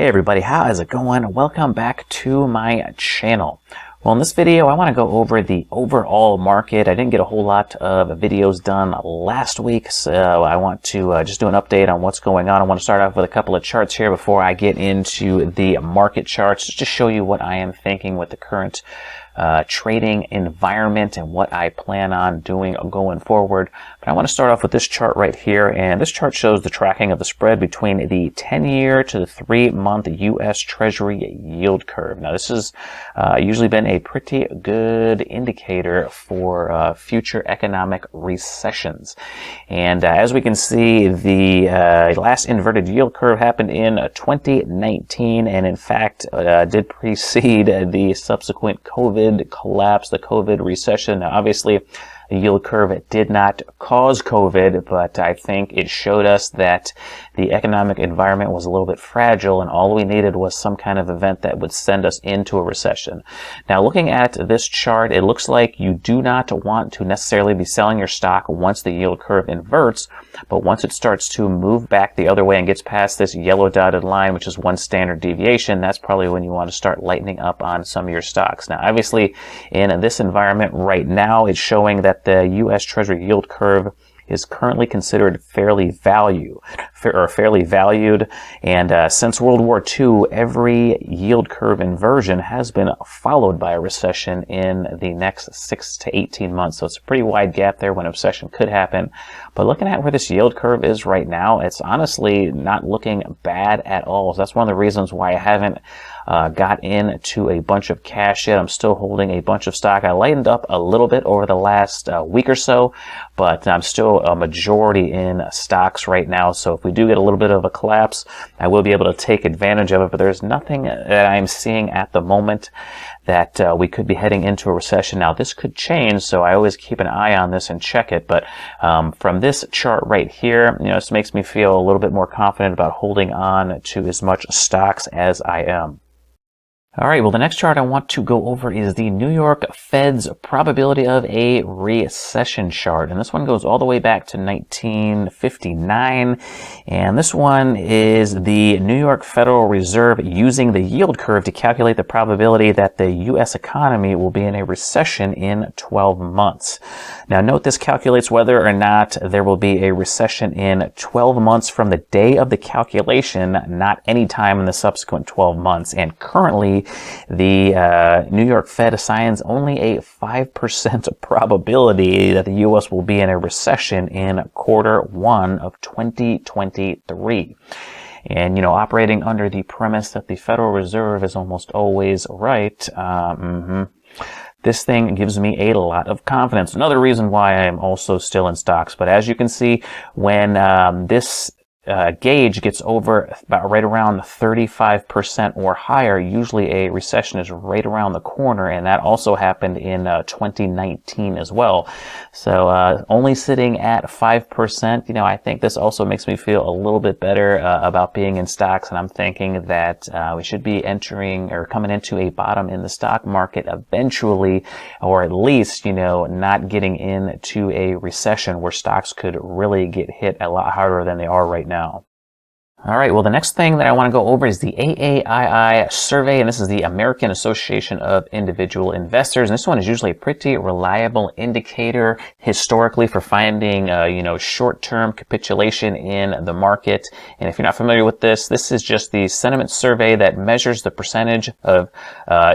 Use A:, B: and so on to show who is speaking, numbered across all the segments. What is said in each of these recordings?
A: Hey everybody, how is it going? Welcome back to my channel. Well, in this video, I want to go over the overall market. I didn't get a whole lot of videos done last week, so I want to just do an update on what's going on. I want to start off with a couple of charts here before I get into the market charts, just to show you what I am thinking with the current trading environment and what I plan on doing going forward. But I want to start off with this chart right here, and this chart shows the tracking of the spread between the 10-year to the 3-month U.S. Treasury yield curve. Now, this has usually been a pretty good indicator for future economic recessions. And as we can see, the last inverted yield curve happened in 2019, and in fact did precede the subsequent COVID collapse, the COVID recession. Now, obviously, the yield curve did not cause COVID, but I think it showed us that the economic environment was a little bit fragile, and all we needed was some kind of event that would send us into a recession. Now, looking at this chart, it looks like you do not want to necessarily be selling your stock once the yield curve inverts, but once it starts to move back the other way and gets past this yellow dotted line, which is one standard deviation, that's probably when you want to start lightening up on some of your stocks. Now, obviously, in this environment right now, it's showing that the U.S. Treasury yield curve is currently considered fairly valued. And since World War II, every yield curve inversion has been followed by a recession in the next 6 to 18 months. So it's a pretty wide gap there when a recession could happen. But looking at where this yield curve is right now, it's honestly not looking bad at all. So that's one of the reasons why I haven't got into a bunch of cash yet. I'm still holding a bunch of stock. I lightened up a little bit over the last week or so, but I'm still a majority in stocks right now. So if we do get a little bit of a collapse, I will be able to take advantage of it. But there's nothing that I'm seeing at the moment that we could be heading into a recession. Now, this could change, so I always keep an eye on this and check it. But from this chart right here, this makes me feel a little bit more confident about holding on to as much stocks as I am. All right, well, the next chart I want to go over is the New York Fed's probability of a recession chart. And this one goes all the way back to 1959. And this one is the New York Federal Reserve using the yield curve to calculate the probability that the U.S. economy will be in a recession in 12 months. Now, note this calculates whether or not there will be a recession in 12 months from the day of the calculation, not any time in the subsequent 12 months. And currently, the New York Fed assigns only a 5% probability that the U.S. will be in a recession in Q1 of 2023. And, operating under the premise that the Federal Reserve is almost always right, this thing gives me a lot of confidence. Another reason why I am also still in stocks. But as you can see, when this gauge gets over about right around 35% or higher, usually a recession is right around the corner, and that also happened in 2019 as well. So only sitting at 5%, I think this also makes me feel a little bit better about being in stocks, and I'm thinking that we should be entering or coming into a bottom in the stock market eventually, or at least, not getting into a recession where stocks could really get hit a lot harder than they are right now. All right, well, the next thing that I want to go over is the AAII survey, and this is the American Association of Individual Investors. And this one is usually a pretty reliable indicator historically for finding, short-term capitulation in the market. And if you're not familiar with this, this is just the sentiment survey that measures the percentage of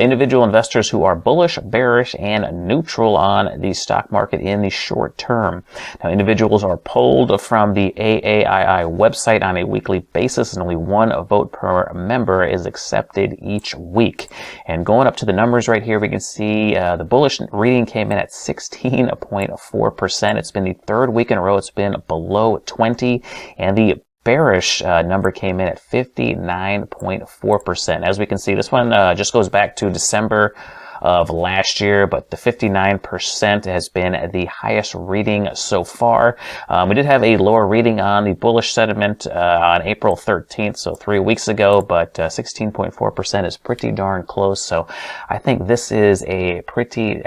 A: individual investors who are bullish, bearish, and neutral on the stock market in the short term. Now, individuals are polled from the AAII website on a weekly basis, and only one vote per member is accepted each week. And going up to the numbers right here, we can see the bullish reading came in at 16.4%. It's been the third week in a row it's been below 20, and the bearish number came in at 59.4%. As we can see, this one just goes back to December of last year, but the 59% has been the highest reading so far. We did have a lower reading on the bullish sentiment on April 13th, so 3 weeks ago, but 16.4% is pretty darn close. So I think this is a pretty,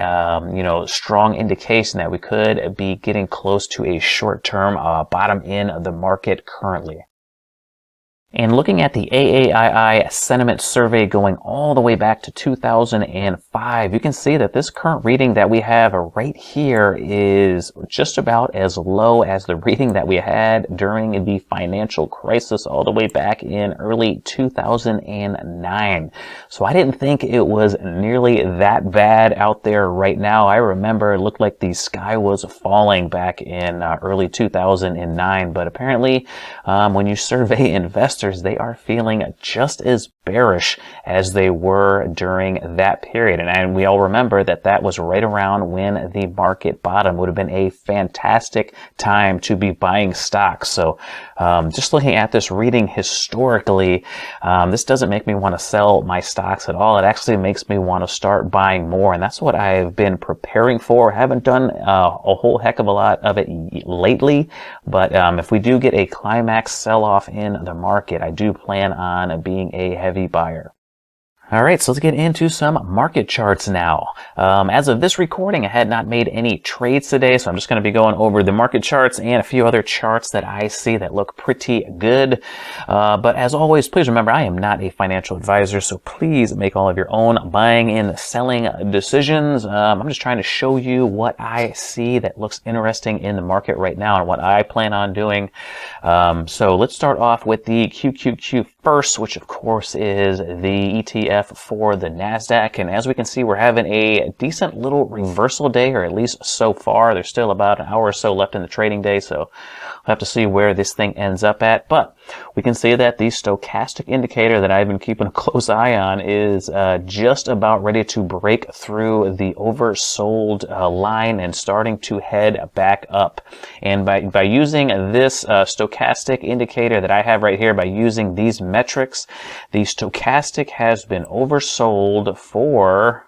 A: strong indication that we could be getting close to a short-term bottom in the market currently. And looking at the AAII sentiment survey going all the way back to 2005, you can see that this current reading that we have right here is just about as low as the reading that we had during the financial crisis all the way back in early 2009. So I didn't think it was nearly that bad out there right now. I remember it looked like the sky was falling back in early 2009, but apparently when you survey investors, they are feeling just as bearish as they were during that period. And we all remember that that was right around when the market bottom would have been a fantastic time to be buying stocks. So just looking at this reading historically, this doesn't make me want to sell my stocks at all. It actually makes me want to start buying more. And that's what I've been preparing for. I haven't done a whole heck of a lot of it lately, but if we do get a climax sell-off in the market, I do plan on being a heavy buyer. All right, so let's get into some market charts now. As of this recording, I had not made any trades today, so I'm just going to be going over the market charts and a few other charts that I see that look pretty good. But as always, please remember, I am not a financial advisor, so please make all of your own buying and selling decisions. I'm just trying to show you what I see that looks interesting in the market right now and what I plan on doing. So let's start off with the QQQ first, which of course is the ETF for the NASDAQ. And as we can see, we're having a decent little reversal day, or at least so far. There's still about an hour or so left in the trading day, so we'll have to see where this thing ends up at. But we can see that the stochastic indicator that I've been keeping a close eye on is just about ready to break through the oversold line and starting to head back up. And by using this stochastic indicator that I have right here, by using these metrics, the stochastic has been oversold for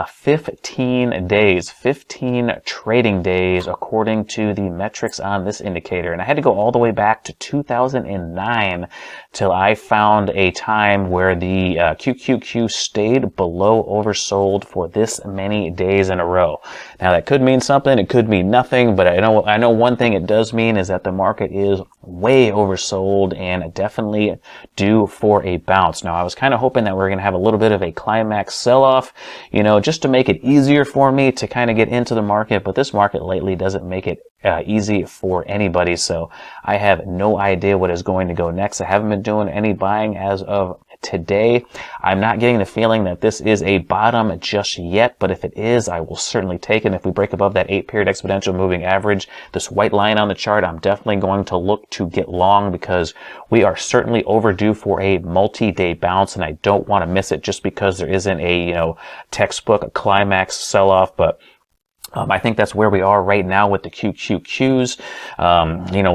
A: 15 days, 15 trading days, according to the metrics on this indicator. And I had to go all the way back to 2009 till I found a time where the QQQ stayed below oversold for this many days in a row. Now that could mean something, it could mean nothing, but I know one thing it does mean is that the market is way oversold and definitely due for a bounce. Now I was kind of hoping that we we're going to have a little bit of a climax sell-off, just to make it easier for me to kind of get into the market, but this market lately doesn't make it easy for anybody, so I have no idea what is going to go next. I haven't been doing any buying as of today. I'm not getting the feeling that this is a bottom just yet, but if it is, I will certainly take it. If we break above that 8-period exponential moving average, this white line on the chart, I'm definitely going to look to get long, because we are certainly overdue for a multi-day bounce, and I don't want to miss it just because there isn't a textbook climax sell-off. But I think that's where we are right now with the QQQs.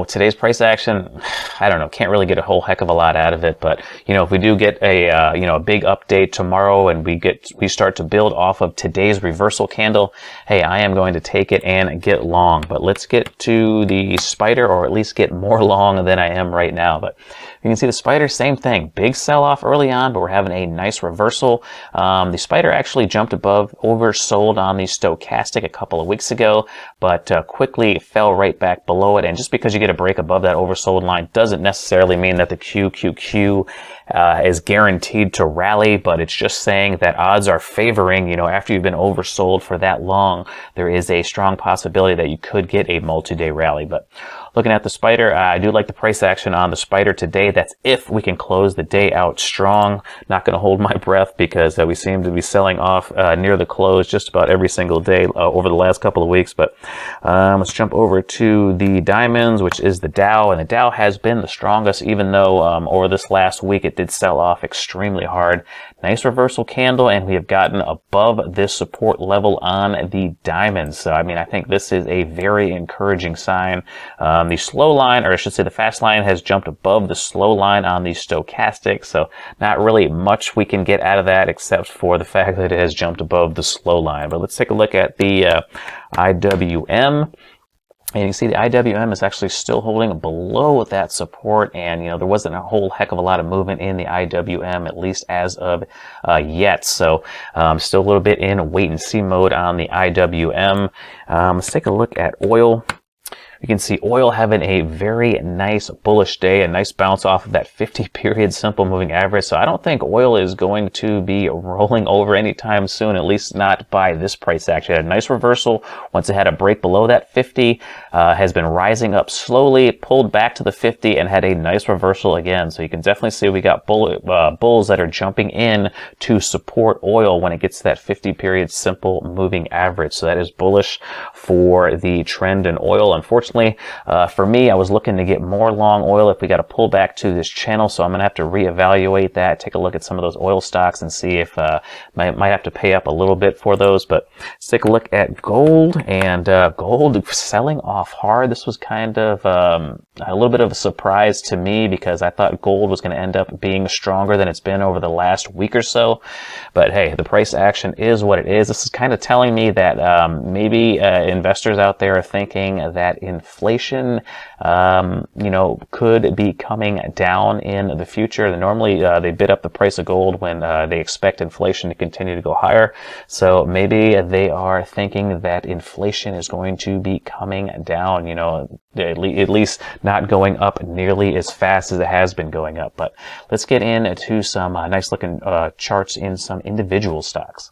A: Today's price action, I don't know, can't really get a whole heck of a lot out of it. But, if we do get a big update tomorrow and we start to build off of today's reversal candle, hey, I am going to take it and get long. But let's get to the spider, or at least get more long than I am right now. But you can see the spider, same thing. Big sell-off early on, but we're having a nice reversal. The spider actually jumped above oversold on the stochastic a couple of weeks ago, but quickly fell right back below it. And just because you get a break above that oversold line doesn't necessarily mean that the QQQ is guaranteed to rally, but it's just saying that odds are favoring, after you've been oversold for that long, there is a strong possibility that you could get a multi-day rally. But looking at the spider, I do like the price action on the spider today. That's if we can close the day out strong. Not going to hold my breath, because we seem to be selling off near the close just about every single day over the last couple of weeks. But let's jump over to the diamonds, which is the Dow. And the Dow has been the strongest, even though over this last week it did sell off extremely hard. Nice reversal candle, and we have gotten above this support level on the diamonds. So, I think this is a very encouraging sign. The slow line, or I should say the fast line, has jumped above the slow line on the stochastic, so not really much we can get out of that except for the fact that it has jumped above the slow line. But let's take a look at the IWM. And you can see the IWM is actually still holding below that support, and there wasn't a whole heck of a lot of movement in the IWM, at least as of yet. So still a little bit in wait and see mode on the IWM. Let's take a look at oil. You can see oil having a very nice bullish day, a nice bounce off of that 50-period simple moving average. So I don't think oil is going to be rolling over anytime soon, at least not by this price action. It had a nice reversal once it had a break below that 50, has been rising up slowly, pulled back to the 50, and had a nice reversal again. So you can definitely see we got bulls that are jumping in to support oil when it gets to that 50-period simple moving average. So that is bullish for the trend in oil. Unfortunately, for me, I was looking to get more long oil if we got to pull back to this channel. So I'm going to have to reevaluate that, take a look at some of those oil stocks and see if might have to pay up a little bit for those. But let's take a look at gold, and gold selling off hard. This was kind of a little bit of a surprise to me because I thought gold was going to end up being stronger than it's been over the last week or so. But hey, the price action is what it is. This is kind of telling me that maybe investors out there are thinking that inflation, could be coming down in the future. Normally, they bid up the price of gold when they expect inflation to continue to go higher. So maybe they are thinking that inflation is going to be coming down, at least not going up nearly as fast as it has been going up. But let's get into some nice looking charts in some individual stocks.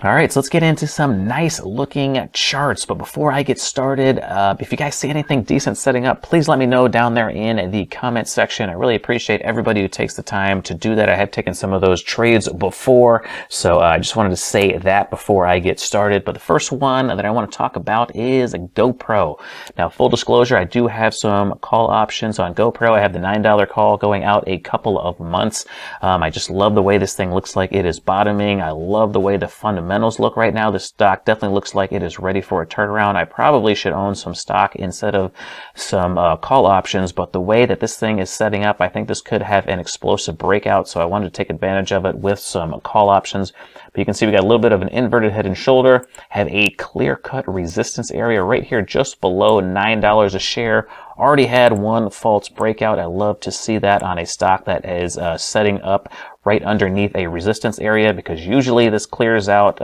A: All right, so let's get into some nice looking charts. But before I get started, if you guys see anything decent setting up, please let me know down there in the comment section. I really appreciate everybody who takes the time to do that. I have taken some of those trades before, so I just wanted to say that before I get started. But the first one that I want to talk about is GoPro. Now, full disclosure, I do have some call options on GoPro. I have the $9 call going out a couple of months. I just love the way this thing looks like it is bottoming. I love the way the fundamentals look right now. The stock definitely looks like it is ready for a turnaround. I probably should own some stock instead of some call options, but the way that this thing is setting up, I think this could have an explosive breakout, so I wanted to take advantage of it with some call options. But you can see we got a little bit of an inverted head and shoulder, have a clear-cut resistance area right here just below $9 a share. Already had one false breakout. I love to see that on a stock that is setting up right underneath a resistance area, because usually this clears out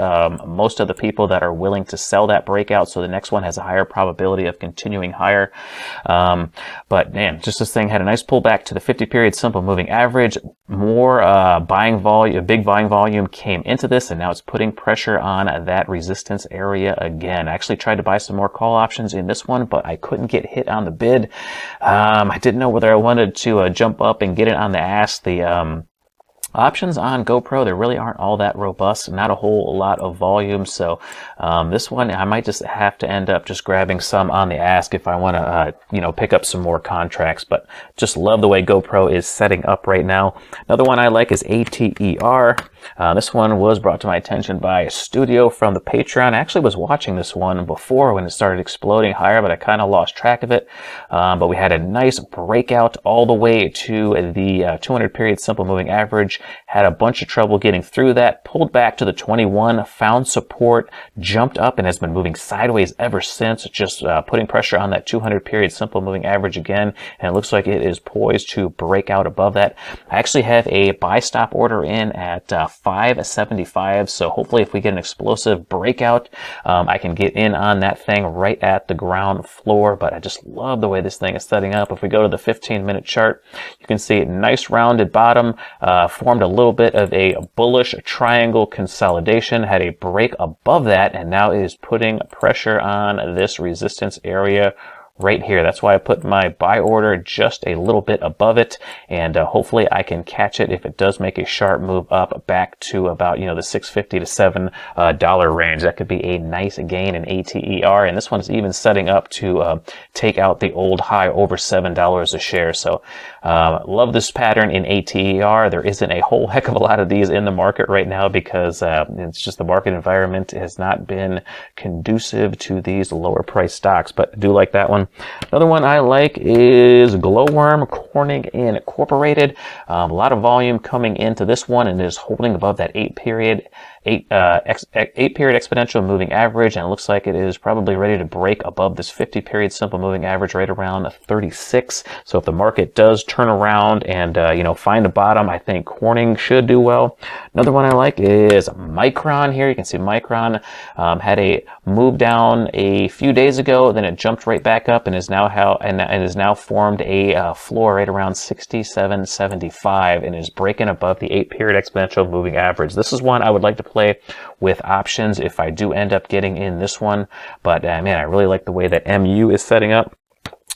A: most of the people that are willing to sell that breakout, so the next one has a higher probability of continuing higher. But man, just this thing had a nice pullback to the 50-period simple moving average. More buying volume, big buying volume came into this, and now it's putting pressure on that resistance area again. I actually tried to buy some more call options in this one, but I couldn't get hit on the bid. I didn't know whether I wanted to jump up and get it on the ask. The options on GoPro, they really aren't all that robust, not a whole lot of volume. So this one, I might just have to end up just grabbing some on the ask if I want to, pick up some more contracts. But just love the way GoPro is setting up right now. Another one I like is ATER. This one was brought to my attention by a studio from the Patreon. I actually was watching this one before when it started exploding higher, but I kind of lost track of it. But we had a nice breakout all the way to the 200-period simple moving average. Had a bunch of trouble getting through that, pulled back to the 21, found support, jumped up, and has been moving sideways ever since, just putting pressure on that 200-period simple moving average again, and it looks like it is poised to break out above that. I actually have a buy stop order in at 575, so hopefully if we get an explosive breakout, I can get in on that thing right at the ground floor. But I just love the way this thing is setting up. If we go to the 15-minute chart, you can see a nice rounded bottom, formed a little bit of a bullish triangle consolidation, had a break above that, and now is putting pressure on this resistance area right here. That's why I put my buy order just a little bit above it, and hopefully I can catch it if it does make a sharp move up back to about, the $6.50 to $7 range. That could be a nice gain in ATER, and this one's even setting up to take out the old high over $7 a share. So love this pattern in ATER. There isn't a whole heck of a lot of these in the market right now because it's just the market environment has not been conducive to these lower price stocks, but I do like that one. Another one I like is Glowworm Corning Incorporated. A lot of volume coming into this one, and is holding above that 8 8-period exponential moving average, and it looks like it is probably ready to break above this 50-period simple moving average right around 36. So if the market does turn around and find a bottom, I think Corning should do well. Another one I like is Micron. Here you can see Micron had a move down a few days ago, then it jumped right back up and is now formed a floor right around 67.75 and is breaking above the 8-period exponential moving average. This is one I would like to play with options if I do end up getting in this one. But man, I really like the way that MU is setting up.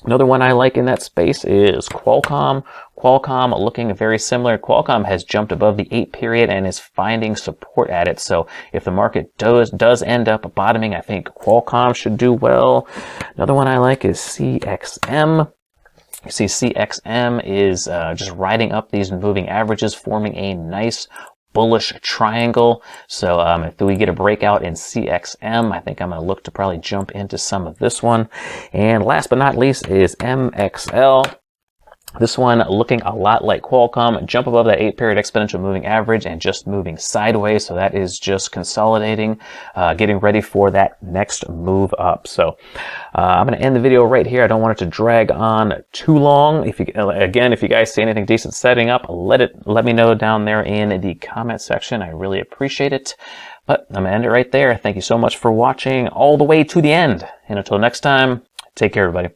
A: Another one I like in that space is Qualcomm. Qualcomm looking very similar. Qualcomm has jumped above the 8-period and is finding support at it. So if the market does end up bottoming, I think Qualcomm should do well. Another one I like is CXM. You see CXM is just riding up these moving averages, forming a nice bullish triangle. So if we get a breakout in CXM, I think I'm going to look to probably jump into some of this one. And last but not least is MXL. This one looking a lot like Qualcomm, jump above that 8-period exponential moving average and just moving sideways. So that is just consolidating, getting ready for that next move up. So I'm going to end the video right here. I don't want it to drag on too long. If you guys see anything decent setting up, let me know down there in the comment section. I really appreciate it. But I'm going to end it right there. Thank you so much for watching all the way to the end. And until next time, take care, everybody.